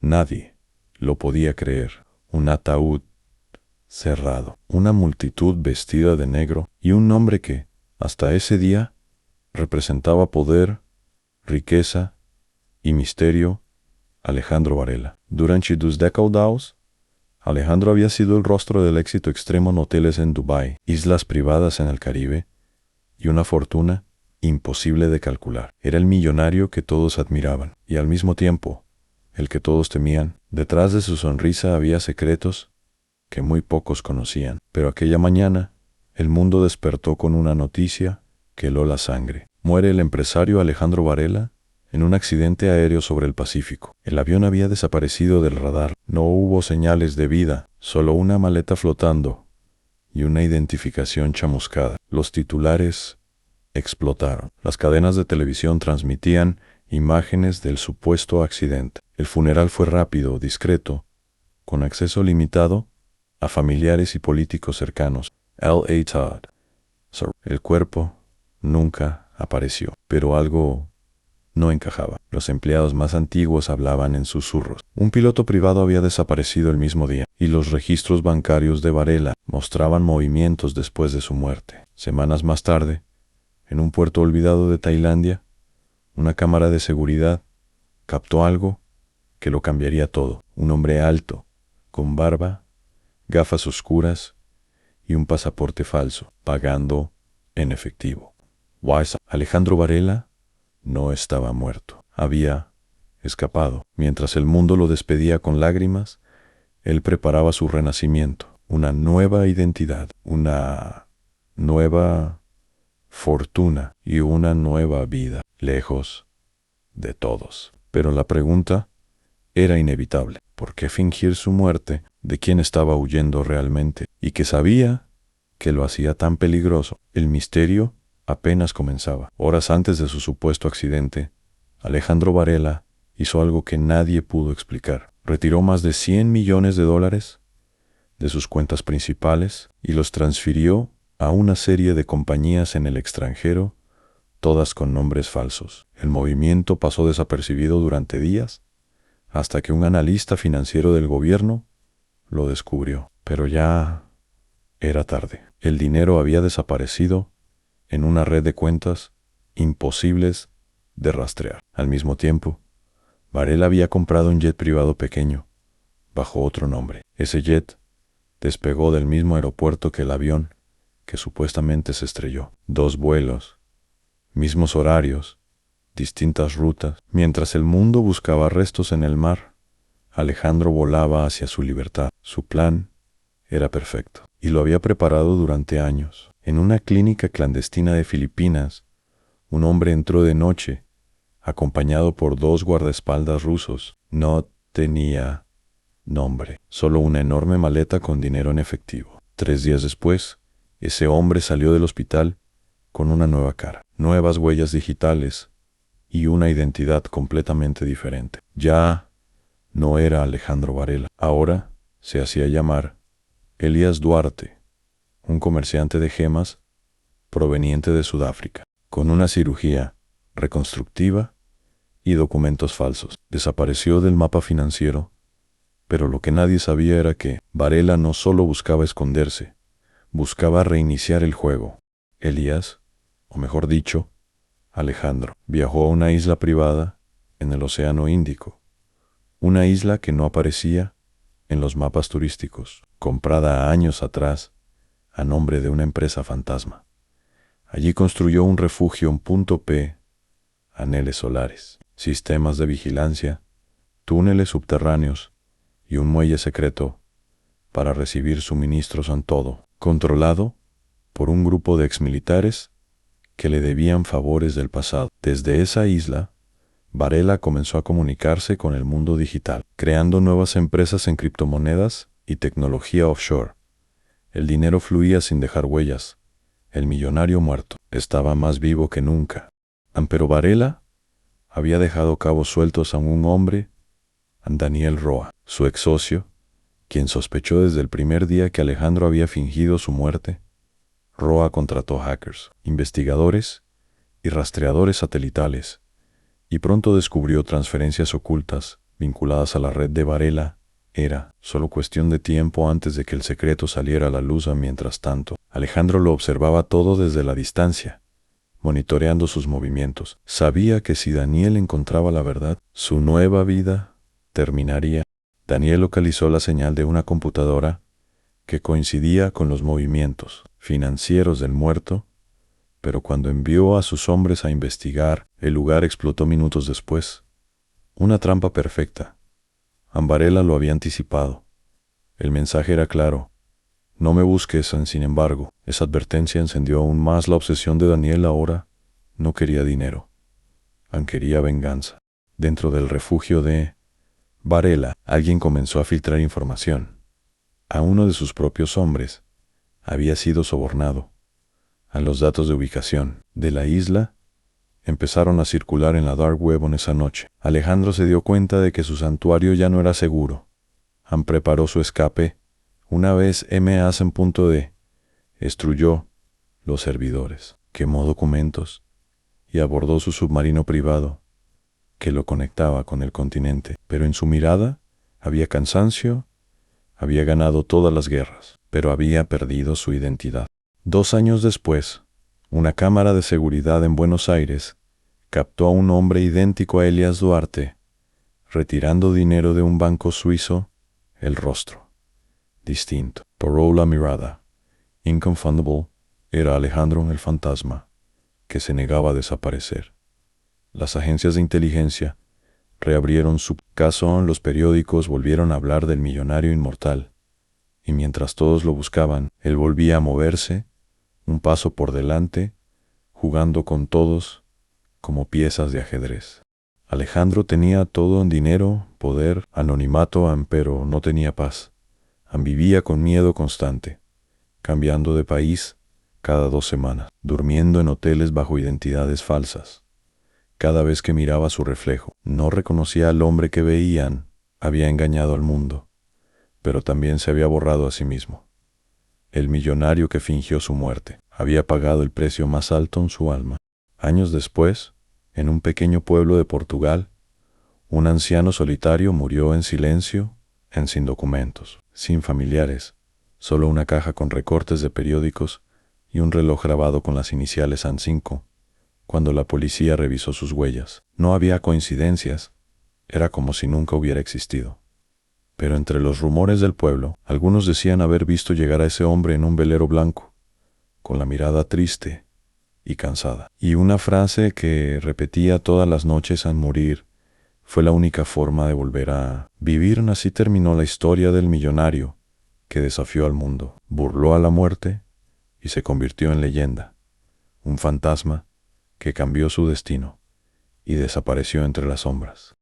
Nadie lo podía creer. Un ataúd cerrado, una multitud vestida de negro y un nombre que, hasta ese día, representaba poder, riqueza y misterio: Alejandro Varela. Durante 2 décadas, Alejandro había sido el rostro del éxito extremo en hoteles en Dubái, islas privadas en el Caribe y una fortuna imposible de calcular. Era el millonario que todos admiraban y al mismo tiempo el que todos temían. Detrás de su sonrisa había secretos que muy pocos conocían. Pero aquella mañana el mundo despertó con una noticia que heló la sangre. Muere el empresario Alejandro Varela en un accidente aéreo sobre el Pacífico. El avión había desaparecido del radar. No hubo señales de vida, solo una maleta flotando y una identificación chamuscada. Los titulares explotaron. Las cadenas de televisión transmitían imágenes del supuesto accidente. El funeral fue rápido, discreto, con acceso limitado a familiares y políticos cercanos. L.A. Todd. El cuerpo nunca apareció, pero algo no encajaba. Los empleados más antiguos hablaban en susurros. Un piloto privado había desaparecido el mismo día, y los registros bancarios de Varela mostraban movimientos después de su muerte. Semanas más tarde, en un puerto olvidado de Tailandia, una cámara de seguridad captó algo que lo cambiaría todo. Un hombre alto, con barba, gafas oscuras y un pasaporte falso, pagando en efectivo. Alejandro Varela no estaba muerto. Había escapado. Mientras el mundo lo despedía con lágrimas, él preparaba su renacimiento, una nueva identidad, una nueva fortuna y una nueva vida, lejos de todos. Pero la pregunta era inevitable. ¿Por qué fingir su muerte? ¿De quién estaba huyendo realmente? ¿Y qué sabía que lo hacía tan peligroso? El misterio apenas comenzaba. Horas antes de su supuesto accidente, Alejandro Varela hizo algo que nadie pudo explicar. Retiró más de $100 millones de sus cuentas principales y los transfirió a una serie de compañías en el extranjero, todas con nombres falsos. El movimiento pasó desapercibido durante días, hasta que un analista financiero del gobierno lo descubrió. Pero ya era tarde. El dinero había desaparecido en una red de cuentas imposibles de rastrear. Al mismo tiempo, Varela había comprado un jet privado pequeño, bajo otro nombre. Ese jet despegó del mismo aeropuerto que el avión que supuestamente se estrelló. 2 vuelos, mismos horarios, distintas rutas. Mientras el mundo buscaba restos en el mar, Alejandro volaba hacia su libertad. Su plan era perfecto, y lo había preparado durante años. En una clínica clandestina de Filipinas, un hombre entró de noche, acompañado por 2 guardaespaldas rusos. No tenía nombre, solo una enorme maleta con dinero en efectivo. 3 días después, ese hombre salió del hospital con una nueva cara, nuevas huellas digitales y una identidad completamente diferente. Ya no era Alejandro Varela. Ahora se hacía llamar Elías Duarte, un comerciante de gemas proveniente de Sudáfrica, con una cirugía reconstructiva y documentos falsos. Desapareció del mapa financiero, pero lo que nadie sabía era que Varela no solo buscaba esconderse, buscaba reiniciar el juego. Elías, o mejor dicho, Alejandro, viajó a una isla privada en el Océano Índico, una isla que no aparecía en los mapas turísticos, comprada años atrás a nombre de una empresa fantasma. Allí construyó un refugio en punto P, paneles solares, sistemas de vigilancia, túneles subterráneos y un muelle secreto para recibir suministros en todo, controlado por un grupo de exmilitares que le debían favores del pasado. Desde esa isla, Varela comenzó a comunicarse con el mundo digital, creando nuevas empresas en criptomonedas y tecnología offshore. El dinero fluía sin dejar huellas. El millonario muerto estaba más vivo que nunca. Pero Varela había dejado cabos sueltos a un hombre, a Daniel Roa, su ex socio, quien sospechó desde el primer día que Alejandro había fingido su muerte. Roa contrató hackers, investigadores y rastreadores satelitales, y pronto descubrió transferencias ocultas vinculadas a la red de Varela. Era solo cuestión de tiempo antes de que el secreto saliera a la luz. Mientras tanto, Alejandro lo observaba todo desde la distancia, monitoreando sus movimientos. Sabía que si Daniel encontraba la verdad, su nueva vida terminaría. Daniel localizó la señal de una computadora que coincidía con los movimientos financieros del muerto, pero cuando envió a sus hombres a investigar, el lugar explotó minutos después. Una trampa perfecta. Varela lo había anticipado. El mensaje era claro: no me busques. Sin embargo, esa advertencia encendió aún más la obsesión de Daniel. Ahora no quería dinero, quería venganza. Dentro del refugio de Varela, alguien comenzó a filtrar información. A uno de sus propios hombres había sido sobornado. A los datos de ubicación de la isla empezaron a circular en la dark web en esa noche. Alejandro se dio cuenta de que su santuario ya no era seguro. Preparó su escape. Una vez M.A.S.E.D. destruyó los servidores, quemó documentos y abordó su submarino privado que lo conectaba con el continente. Pero en su mirada había cansancio. Había ganado todas las guerras, pero había perdido su identidad. 2 años después, una cámara de seguridad en Buenos Aires captó a un hombre idéntico a Elías Duarte, retirando dinero de un banco suizo. El rostro distinto, pero la mirada inconfundible, era Alejandro el fantasma, que se negaba a desaparecer. Las agencias de inteligencia reabrieron su caso, los periódicos volvieron a hablar del millonario inmortal, y mientras todos lo buscaban, él volvía a moverse, un paso por delante, jugando con todos como piezas de ajedrez. Alejandro tenía todo en dinero, poder, anonimato, pero no tenía paz. Vivía con miedo constante, cambiando de país cada 2 semanas, durmiendo en hoteles bajo identidades falsas. Cada vez que miraba su reflejo, no reconocía al hombre que veían. Había engañado al mundo, pero también se había borrado a sí mismo. El millonario que fingió su muerte había pagado el precio más alto en su alma. Años después, en un pequeño pueblo de Portugal, un anciano solitario murió en silencio, sin documentos, sin familiares, solo una caja con recortes de periódicos y un reloj grabado con las iniciales AN5. Cuando la policía revisó sus huellas, no había coincidencias, era como si nunca hubiera existido. Pero entre los rumores del pueblo, algunos decían haber visto llegar a ese hombre en un velero blanco, con la mirada triste y cansada. Y una frase que repetía todas las noches al morir: fue la única forma de volver a vivir. Así terminó la historia del millonario que desafió al mundo, burló a la muerte y se convirtió en leyenda. Un fantasma que cambió su destino y desapareció entre las sombras.